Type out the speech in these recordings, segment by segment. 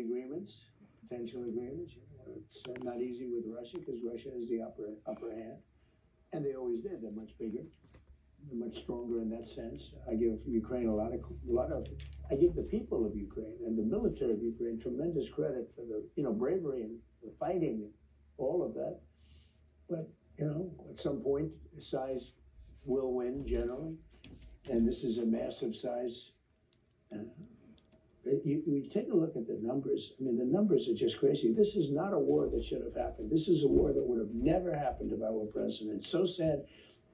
agreements, potential agreements. You know, it's not easy with Russia because Russia has the upper hand, and they always did. They're much bigger, they're much stronger in that sense. I give Ukraine a lot of. I give the people of Ukraine and the military of Ukraine tremendous credit for the bravery and the fighting, and all of that. But at some point, size will win generally, and this is a massive size. You take a look at the numbers. I mean, the numbers are just crazy. This is not a war that should have happened. This is a war that would have never happened if I were president. It's so sad.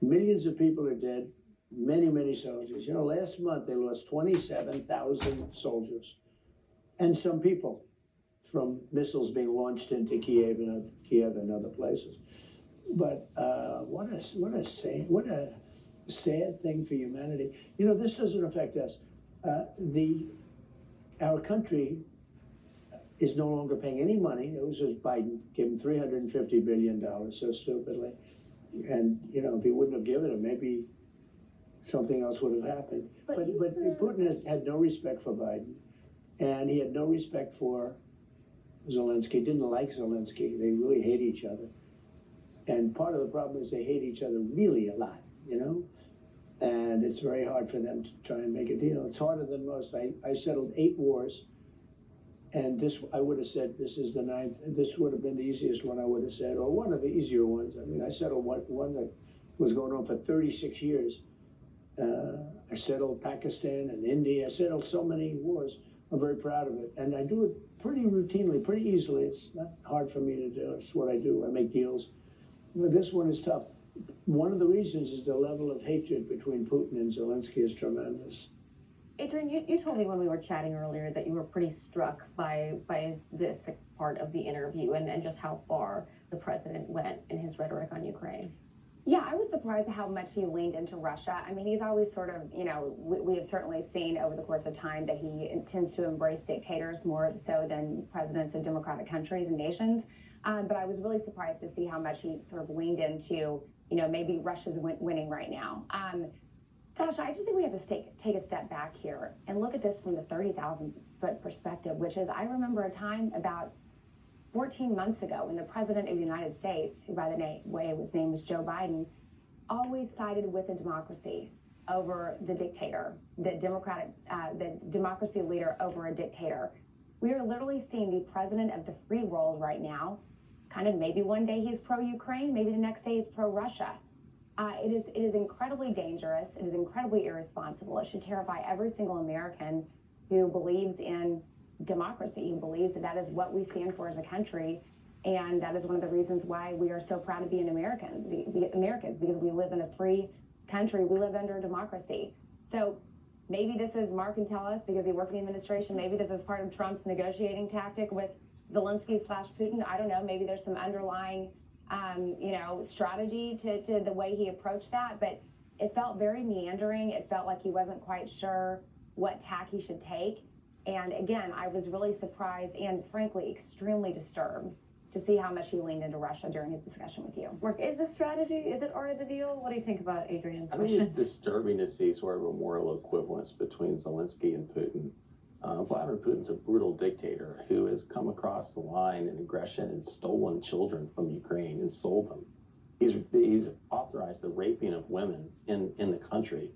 Millions of people are dead. Many, many soldiers. Last month they lost 27,000 soldiers and some people from missiles being launched into Kiev and other places. But what a sad thing for humanity. This doesn't affect us. Our country is no longer paying any money. It was just Biden gave him $350 billion so stupidly. And, if he wouldn't have given it, maybe something else would have happened. But Putin had no respect for Biden, and he had no respect for Zelensky. Didn't like Zelensky. They really hate each other. And part of the problem is they hate each other really a lot, And it's very hard for them to try and make a deal. It's harder than most. I settled 8 wars, and I would have said this is the 9th. This would have been the easiest one I would have said, or one of the easier ones. I mean, I settled one that was going on for 36 years. I settled Pakistan and India. I settled so many wars. I'm very proud of it. And I do it pretty routinely, pretty easily. It's not hard for me to do. It's what I do. I make deals. But this one is tough. One of the reasons is the level of hatred between Putin and Zelensky is tremendous. Adrian, you told me when we were chatting earlier that you were pretty struck by this part of the interview and just how far the president went in his rhetoric on Ukraine. Yeah, I was surprised at how much he leaned into Russia. I mean, he's always sort of, we have certainly seen over the course of time that he tends to embrace dictators more so than presidents of democratic countries and nations. But I was really surprised to see how much he sort of leaned into, maybe Russia's winning right now. Tasha, I just think we have to take a step back here and look at this from the 30,000-foot perspective, which is I remember a time about 14 months ago when the president of the United States, who by the way his name was Joe Biden, always sided with the democracy over the dictator, the democracy leader over a dictator. We are literally seeing the president of the free world right now. Kind of maybe one day he's pro-Ukraine, maybe the next day he's pro-Russia. It is incredibly dangerous. It is incredibly irresponsible. It should terrify every single American who believes in democracy, who believes that is what we stand for as a country. And that is one of the reasons why we are so proud to be Americans, because we live in a free country. We live under a democracy. So maybe this is, Mark can tell us, because he worked in the administration, maybe this is part of Trump's negotiating tactic with Zelensky/Putin. I don't know. Maybe there's some underlying, strategy to the way he approached that. But it felt very meandering. It felt like he wasn't quite sure what tack he should take. And again, I was really surprised and frankly extremely disturbed to see how much he leaned into Russia during his discussion with you. Mark, is this strategy, is it part of the deal? What do you think about Adrian's questions? I think it's disturbing to see sort of a moral equivalence between Zelensky and Putin. Vladimir Putin's a brutal dictator who has come across the line in aggression and stolen children from Ukraine and sold them. He's authorized the raping of women in the country.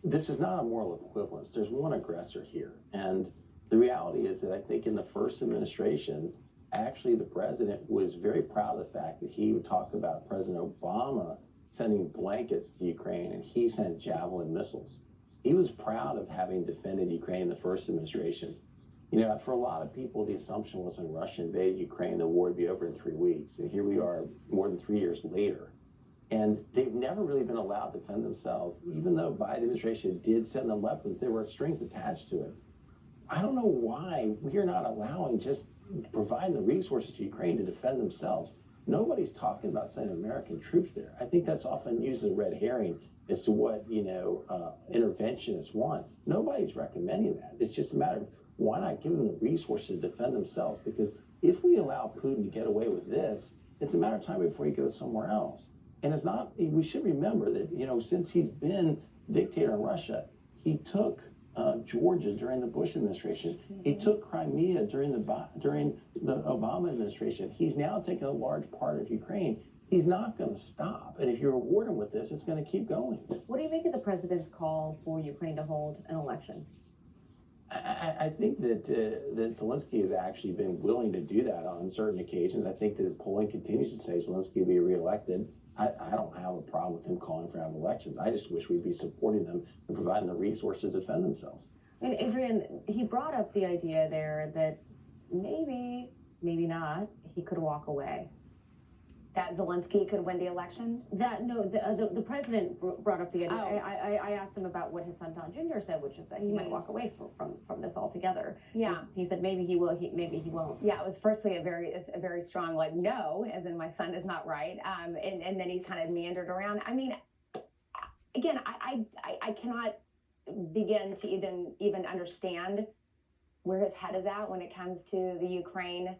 This is not a moral equivalence. There's one aggressor here. And the reality is that I think in the first administration, actually the president was very proud of the fact that he would talk about President Obama sending blankets to Ukraine and he sent Javelin missiles. He was proud of having defended Ukraine in the first administration. For a lot of people, the assumption was when Russia invaded Ukraine, the war would be over in 3 weeks. And here we are more than 3 years later. And they've never really been allowed to defend themselves. Even though Biden administration did send them weapons, there were strings attached to it. I don't know why we are not allowing, just providing the resources to Ukraine to defend themselves. Nobody's talking about sending American troops there. I think that's often used as a red herring as to what, interventionists want. Nobody's recommending that. It's just a matter of why not give them the resources to defend themselves? Because if we allow Putin to get away with this, it's a matter of time before he goes somewhere else. And it's not, we should remember that, since he's been dictator in Russia, he took Georgia during the Bush administration. He took Crimea during the Obama administration. He's now taken a large part of Ukraine. He's not going to stop. And if you reward him with this, it's going to keep going. What do you make of the president's call for Ukraine to hold an election? I think that Zelensky has actually been willing to do that on certain occasions. I think that the polling continues to say Zelensky will be reelected. I don't have a problem with him calling for have elections. I just wish we'd be supporting them and providing the resources to defend themselves. And Adrian, he brought up the idea there that maybe not, he could walk away. That Zelensky could win the election? The president brought up the idea. Oh. I asked him about what his son Don Jr. said, which is that he might walk away from this altogether. Yeah. He said maybe he will, maybe he won't. Yeah, it was firstly a very strong like no, as in my son is not right, and then he kind of meandered around. I mean, again, I cannot begin to even understand where his head is at when it comes to the Ukraine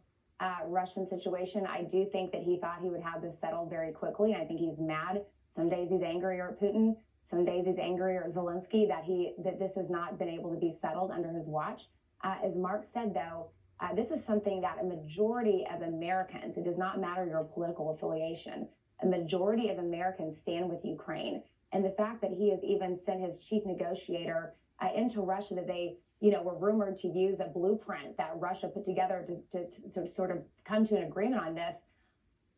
Russian situation. I do think that he thought he would have this settled very quickly. I think he's mad. Some days he's angrier at Putin. Some days he's angrier at Zelensky that this has not been able to be settled under his watch. As Mark said, though, this is something that a majority of Americans, it does not matter your political affiliation, a majority of Americans stand with Ukraine. And the fact that he has even sent his chief negotiator into Russia, that they were rumored to use a blueprint that Russia put together to sort of come to an agreement on this.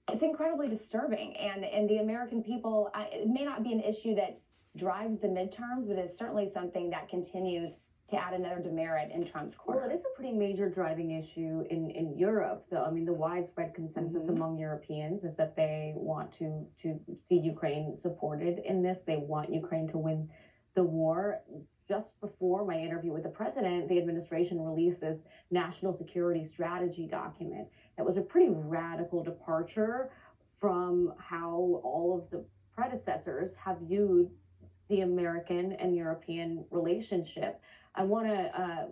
It's incredibly disturbing. And the American people, it may not be an issue that drives the midterms, but it's certainly something that continues to add another demerit in Trump's corner. Well, it is a pretty major driving issue in Europe, though. I mean, the widespread consensus among Europeans is that they want to see Ukraine supported in this. They want Ukraine to win the war. Just before my interview with the president, the administration released this national security strategy document that was a pretty radical departure from how all of the predecessors have viewed the American and European relationship. I want to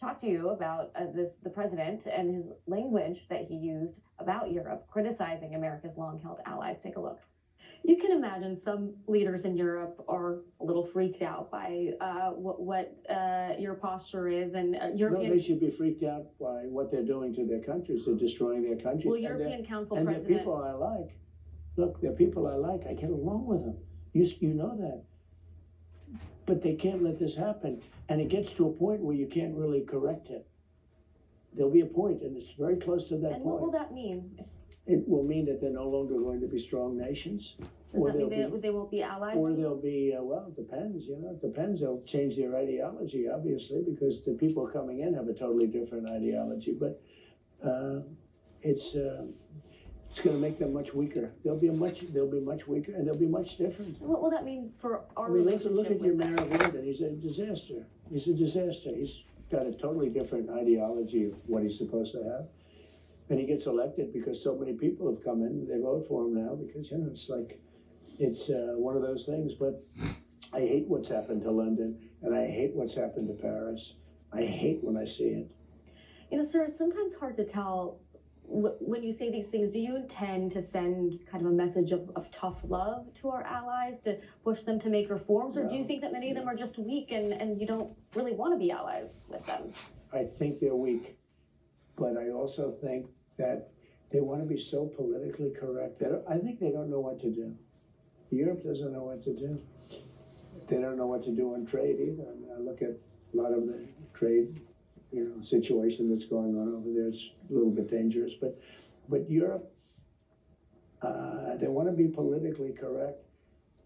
talk to you about the president and his language that he used about Europe, criticizing America's long-held allies. Take a look. You can imagine some leaders in Europe are a little freaked out by what your posture is, and European. No, they should be freaked out by what they're doing to their countries. They're destroying their countries. Well, European Council and President. they're people I like. Look, they're people I like. I get along with them. You know that. But they can't let this happen. And it gets to a point where you can't really correct it. There'll be a point, and it's very close to that And point. what will that mean? It will mean that they're no longer going to be strong nations. Does Or that mean they'll they won't be allies? Or they'll be, well, it depends, it depends. They'll change their ideology, obviously, because the people coming in have a totally different ideology. But it's going to make them much weaker. They'll be much weaker, and they'll be much different. What will that mean for our I mean, relationship look at with your them? mayor of London. He's a disaster. He's a disaster. He's got a totally different ideology of what he's supposed to have. And he gets elected because so many people have come in. They vote for him now because, it's like, it's one of those things. But I hate what's happened to London, and I hate what's happened to Paris. I hate when I see it. Sir, it's sometimes hard to tell when you say these things. Do you intend to send kind of a message of tough love to our allies to push them to make reforms? Or do you think that many of them are just weak and you don't really want to be allies with them? I think they're weak, but I also think that they want to be so politically correct. I think they don't know what to do. Europe doesn't know what to do. They don't know what to do on trade either. I mean, I look at a lot of the trade, situation that's going on over there. It's a little bit dangerous, but Europe, they want to be politically correct,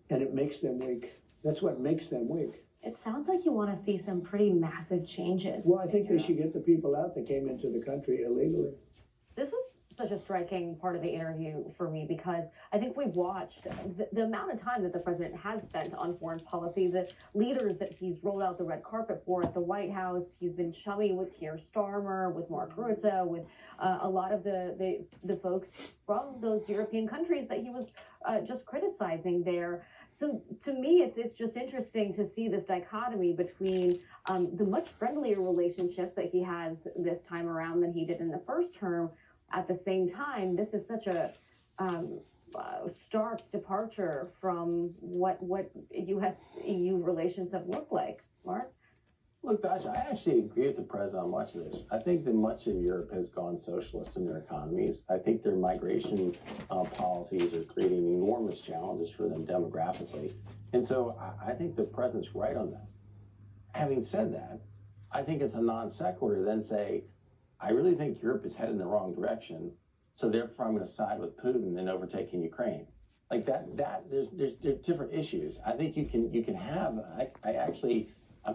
and it makes them weak. That's what makes them weak. It sounds like you want to see some pretty massive changes. Well, I think they should get the people out that came into the country illegally. This was such a striking part of the interview for me because I think we've watched the amount of time that the president has spent on foreign policy, the leaders that he's rolled out the red carpet for at the White House. He's been chummy with Keir Starmer, with Mark Rutte, with a lot of the folks from those European countries that he was just criticizing there. So to me, it's just interesting to see this dichotomy between the much friendlier relationships that he has this time around than he did in the first term. At the same time, this is such a stark departure from what U.S.-EU relations have looked like. Mark? Look, Dash, I actually agree with the president on much of this. I think that much of Europe has gone socialist in their economies. I think their migration policies are creating enormous challenges for them demographically. And so I think the president's right on that. Having said that, I think it's a non sequitur to then say, I really think Europe is headed in the wrong direction, so therefore I'm going to side with Putin in overtaking Ukraine. Like there's different issues. I think you can have,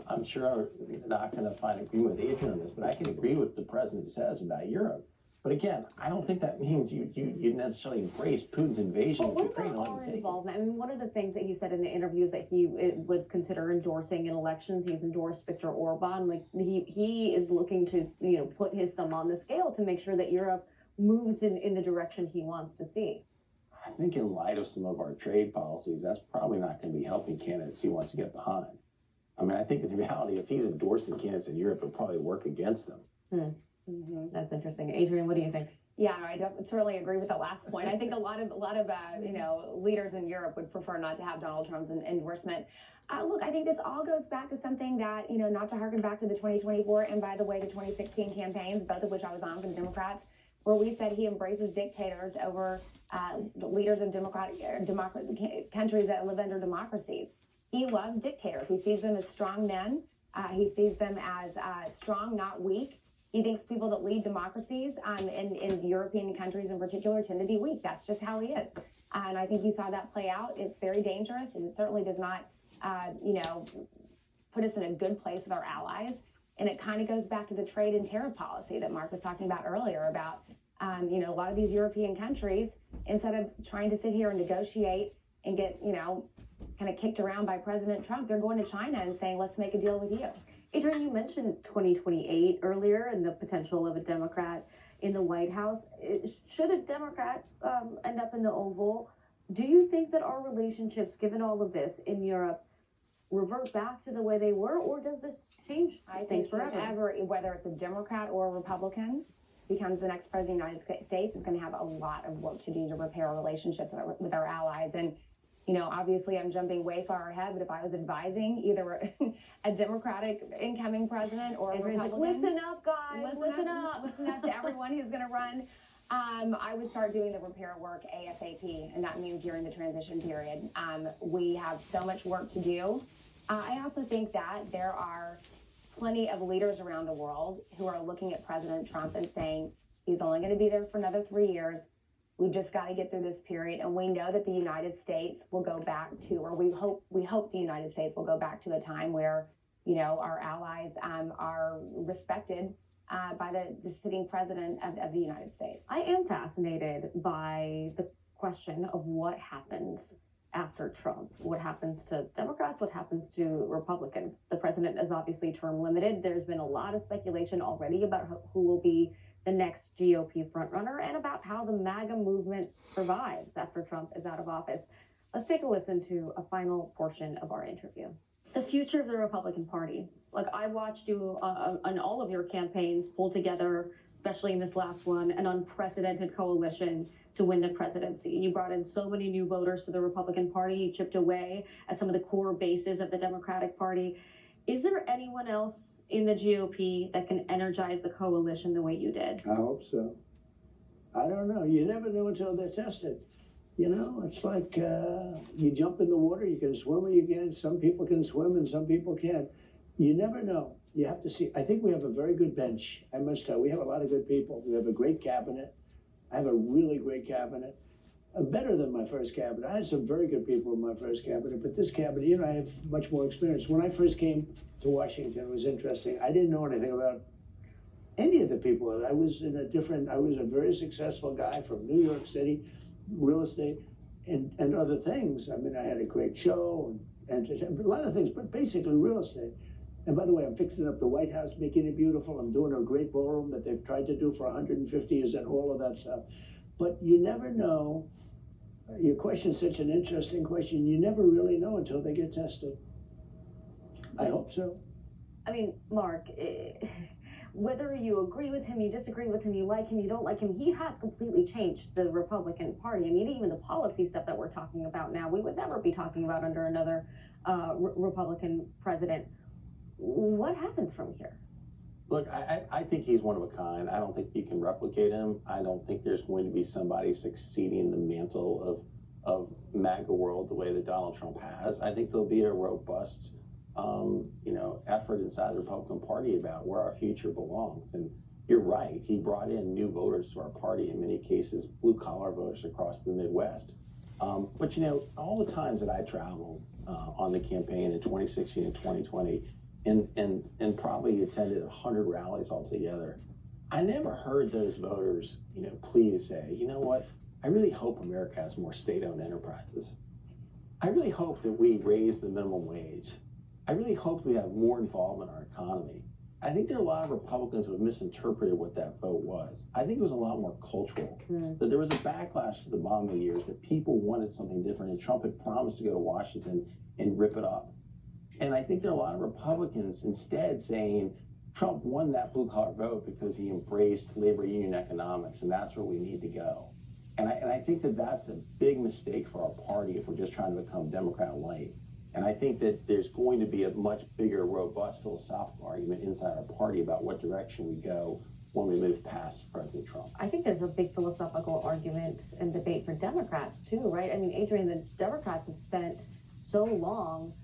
I'm sure I'm not going to find agreement with Adrian on this, but I can agree with what the president says about Europe. But again, I don't think that means you necessarily embrace Putin's invasion But of what Ukraine. about our involvement? I mean, one of the things that he said in the interviews that he would consider endorsing in elections, he's endorsed Viktor Orban. Like he is looking to, put his thumb on the scale to make sure that Europe moves in the direction he wants to see. I think in light of some of our trade policies, that's probably not going to be helping candidates he wants to get behind. I mean, I think in reality, if he's endorsing candidates in Europe, it'll probably work against them. That's interesting. Adrian, what do you think? Yeah, I certainly agree with the last point. I think a lot of leaders in Europe would prefer not to have Donald Trump's endorsement. Look, I think this all goes back to something that, not to harken back to the 2024 and, by the way, the 2016 campaigns, both of which I was on for the Democrats, where we said he embraces dictators over leaders of democratic countries that live under democracies. He loves dictators. He sees them as strong men. He sees them as strong, not weak. He thinks people that lead democracies in European countries in particular tend to be weak. That's just how he is. And I think you saw that play out. It's very dangerous, and it certainly does not, put us in a good place with our allies. And it kind of goes back to the trade and tariff policy that Mark was talking about earlier about, a lot of these European countries, instead of trying to sit here and negotiate and get, kind of kicked around by President Trump, they're going to China and saying, let's make a deal with you. Adrian, you mentioned 2028 earlier and the potential of a Democrat in the White House. Should a Democrat end up in the Oval, do you think that our relationships, given all of this in Europe, revert back to the way they were, or does this change things forever? Whether it's a Democrat or a Republican becomes the next president of the United States, is going to have a lot of work to do to repair our relationships with our allies. And obviously I'm jumping way far ahead, but if I was advising either a Democratic incoming president or a Republican, like, listen up, guys, listen up to everyone who's going to run. I would start doing the repair work ASAP, and that means during the transition period. We have so much work to do. I also think that there are plenty of leaders around the world who are looking at President Trump and saying he's only going to be there for another 3 years. We've just got to get through this period, and we know that the United States will go back to, or we hope the United States will go back to a time where, our allies are respected by the sitting president of the United States. I am fascinated by the question of what happens after Trump. What happens to Democrats? What happens to Republicans? The president is obviously term limited. There's been a lot of speculation already about who will be the next GOP frontrunner and about how the MAGA movement survives after Trump is out of office. Let's take a listen to a final portion of our interview. The future of the Republican Party. Like, I watched you on all of your campaigns pull together, especially in this last one, an unprecedented coalition to win the presidency. You brought in so many new voters to the Republican Party. You chipped away at some of the core bases of the Democratic Party. Is there anyone else in the GOP that can energize the coalition the way you did? I hope so. I don't know. You never know until they're tested. It's like you jump in the water, you can swim or you can't. Some people can swim and some people can't. You never know. You have to see. I think we have a very good bench. I must tell you, we have a lot of good people. We have a great cabinet. I have a really great cabinet. Better than my first cabinet. I had some very good people in my first cabinet, but this cabinet, I have much more experience. When I first came to Washington, it was interesting. I didn't know anything about any of the people. I was a very successful guy from New York City, real estate and other things. I mean, I had a great show and a lot of things, but basically real estate. And by the way, I'm fixing up the White House, making it beautiful. I'm doing a great ballroom that they've tried to do for 150 years and all of that stuff. But you never know. Your question's such an interesting question. You never really know until they get tested. I hope so. I mean, Mark, whether you agree with him, you disagree with him, you like him, you don't like him, he has completely changed the Republican Party. I mean, even the policy stuff that we're talking about now, we would never be talking about under another Republican president. what happens from here? Look, I think he's one of a kind. I don't think you can replicate him. I don't think there's going to be somebody succeeding the mantle of MAGA world the way that Donald Trump has. I think there'll be a robust, effort inside the Republican Party about where our future belongs. And you're right. He brought in new voters to our party, in many cases, blue collar voters across the Midwest. But all the times that I traveled on the campaign in 2016 and 2020, and probably attended 100 rallies altogether, I never heard those voters, plea to say, you know what, I really hope America has more state-owned enterprises. I really hope that we raise the minimum wage. I really hope we have more involvement in our economy. I think there are a lot of Republicans who have misinterpreted what that vote was. I think it was a lot more cultural, that there was a backlash to the Obama years, that people wanted something different, and Trump had promised to go to Washington and rip it up. And I think there are a lot of Republicans instead saying Trump won that blue collar vote because he embraced labor union economics, and that's where we need to go. And I think that that's a big mistake for our party if we're just trying to become Democrat light. And I think that there's going to be a much bigger, robust philosophical argument inside our party about what direction we go when we move past President Trump. I think there's a big philosophical argument and debate for Democrats too, right? I mean, Adrian, the Democrats have spent so long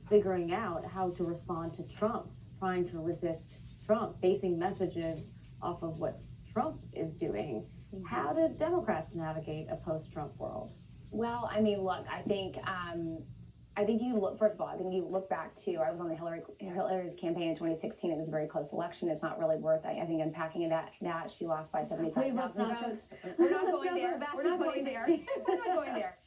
figuring out how to respond to Trump, trying to resist Trump, basing messages off of what Trump is doing. How do Democrats navigate a post-Trump world? Well, I mean, look, I think you look, first of all, I think you look back to, I was on the Hillary's campaign in 2016. It was a very close election. It's not really worth, I think, unpacking that she lost by 75,000 votes. We're not going there. We're not going there. We're not going there.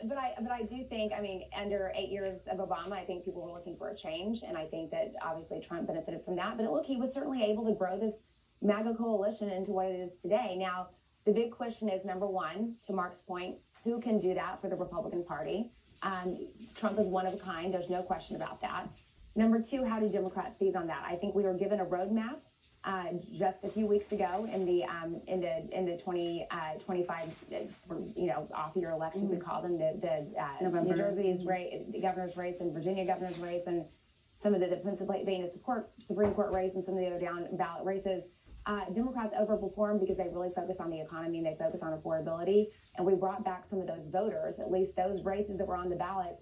But I do think, I mean, under 8 years of Obama, I think people were looking for a change. And I think that obviously Trump benefited from that. But look, he was certainly able to grow this MAGA coalition into what it is today. Now, the big question is, number one, to Mark's point, who can do that for the Republican Party? Trump is one of a kind. There's no question about that. Number two, how do Democrats seize on that? I think we were given a roadmap just a few weeks ago in the 2025 off-year elections, we call them, the New Jersey's race, the governor's race, and Virginia governor's race, and some of the Pennsylvania Supreme Court race, and some of the other down ballot races. Democrats overperformed because they really focus on the economy and they focus on affordability. And we brought back some of those voters, at least those races that were on the ballot,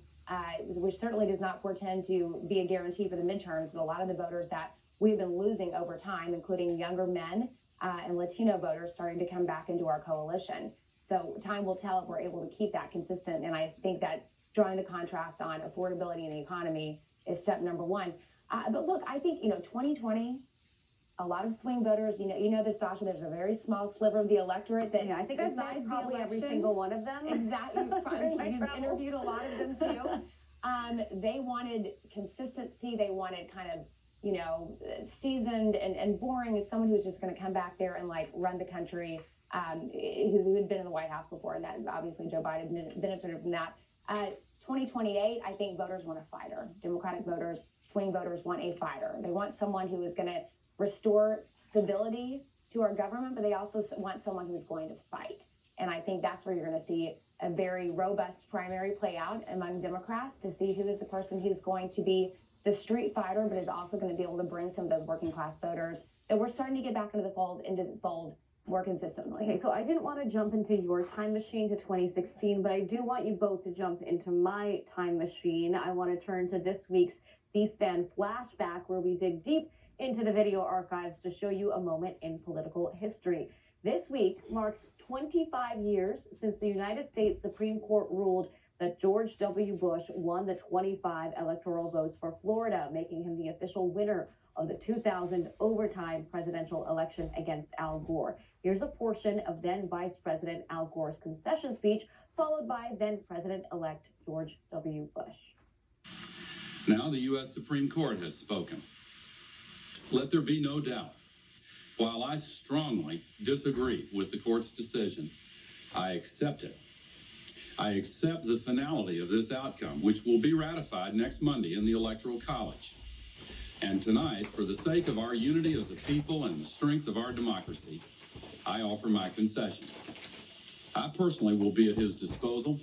which certainly does not portend to be a guarantee for the midterms, but a lot of the voters that we've been losing over time, including younger men and Latino voters, starting to come back into our coalition. So time will tell if we're able to keep that consistent. And I think that drawing the contrast on affordability and the economy is step number one. But look, I think, 2020, a lot of swing voters, you know this, Sasha, there's a very small sliver of the electorate that I think I've met probably every single one of them. Exactly. You've interviewed a lot of them too. They wanted consistency. They wanted kind of, seasoned and boring as someone who's just going to come back there and run the country, who had been in the White House before, and that obviously Joe Biden benefited from that. 2028, I think voters want a fighter. Democratic voters, swing voters want a fighter. They want someone who is going to restore stability to our government, but they also want someone who's going to fight. And I think that's where you're going to see a very robust primary play out among Democrats to see who is the person who's going to be the street fighter, but is also going to be able to bring some of those working class voters that we're starting to get back into the fold more consistently. Okay, so I didn't want to jump into your time machine to 2016, but I do want you both to jump into my time machine. I want to turn to this week's C-SPAN flashback, where we dig deep into the video archives to show you a moment in political history. This week marks 25 years since the United States Supreme Court ruled that George W. Bush won the 25 electoral votes for Florida, making him the official winner of the 2000 overtime presidential election against Al Gore. Here's a portion of then Vice President Al Gore's concession speech, followed by then President-elect George W. Bush. Now the U.S. Supreme Court has spoken. Let there be no doubt. While I strongly disagree with the court's decision, I accept it. I accept the finality of this outcome, which will be ratified next Monday in the Electoral College. And tonight, for the sake of our unity as a people and the strength of our democracy, I offer my concession. I personally will be at his disposal,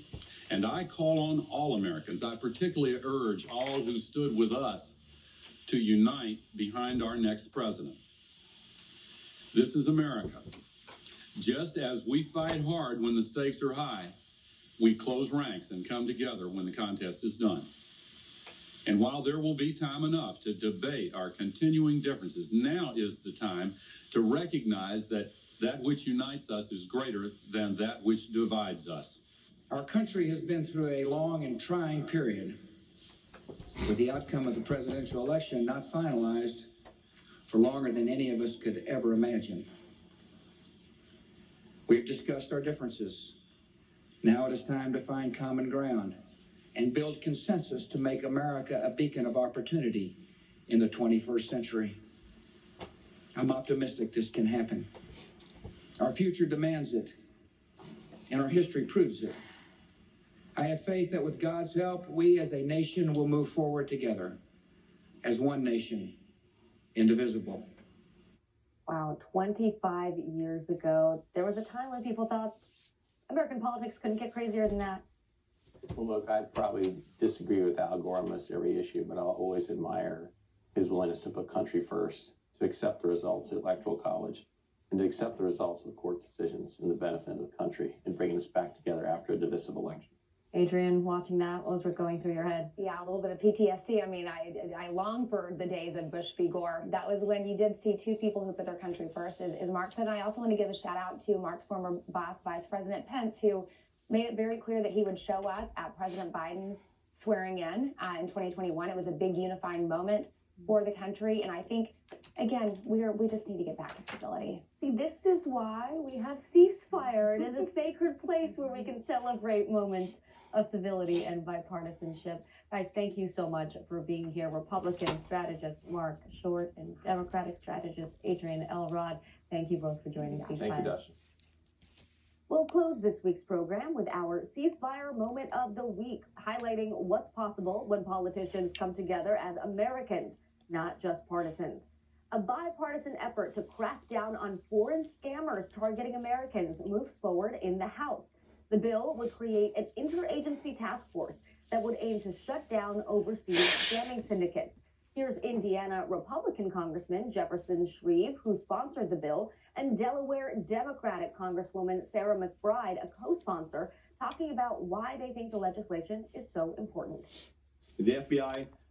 and I call on all Americans. I particularly urge all who stood with us to unite behind our next president. This is America. Just as we fight hard when the stakes are high, we close ranks and come together when the contest is done. And while there will be time enough to debate our continuing differences, now is the time to recognize that that which unites us is greater than that which divides us. Our country has been through a long and trying period, with the outcome of the presidential election not finalized for longer than any of us could ever imagine. We've discussed our differences. Now it is time to find common ground and build consensus to make America a beacon of opportunity in the 21st century. I'm optimistic this can happen. Our future demands it, and our history proves it. I have faith that with God's help, we as a nation will move forward together as one nation, indivisible. Wow, 25 years ago, there was a time when people thought American politics couldn't get crazier than that. Well, look, I probably disagree with Al Gore on almost every issue, but I'll always admire his willingness to put country first, to accept the results of the Electoral College, and to accept the results of the court decisions in the benefit of the country and bringing us back together after a divisive election. Adrian, watching that, what was going through your head? Yeah, a little bit of PTSD. I mean, I long for the days of Bush v. Gore. That was when you did see two people who put their country first, as Mark said. I also want to give a shout out to Mark's former boss, Vice President Pence, who made it very clear that he would show up at President Biden's swearing in 2021. It was a big unifying moment for the country. And I think, again, we just need to get back to stability. See, this is why we have ceasefire. It is a sacred place where we can celebrate moments of civility and bipartisanship. Guys, thank you so much for being here. Republican strategist Mark Short and Democratic strategist Adrian Elrod. Thank you both for joining Ceasefire. Thank you, Dustin. We'll close this week's program with our ceasefire moment of the week, highlighting what's possible when politicians come together as Americans, not just partisans. A bipartisan effort to crack down on foreign scammers targeting Americans moves forward in the House. The bill would create an interagency task force that would aim to shut down overseas scamming syndicates. Here's Indiana Republican Congressman Jefferson Shreve, who sponsored the bill, and Delaware Democratic Congresswoman Sarah McBride, a co-sponsor, talking about why they think the legislation is so important. The FBI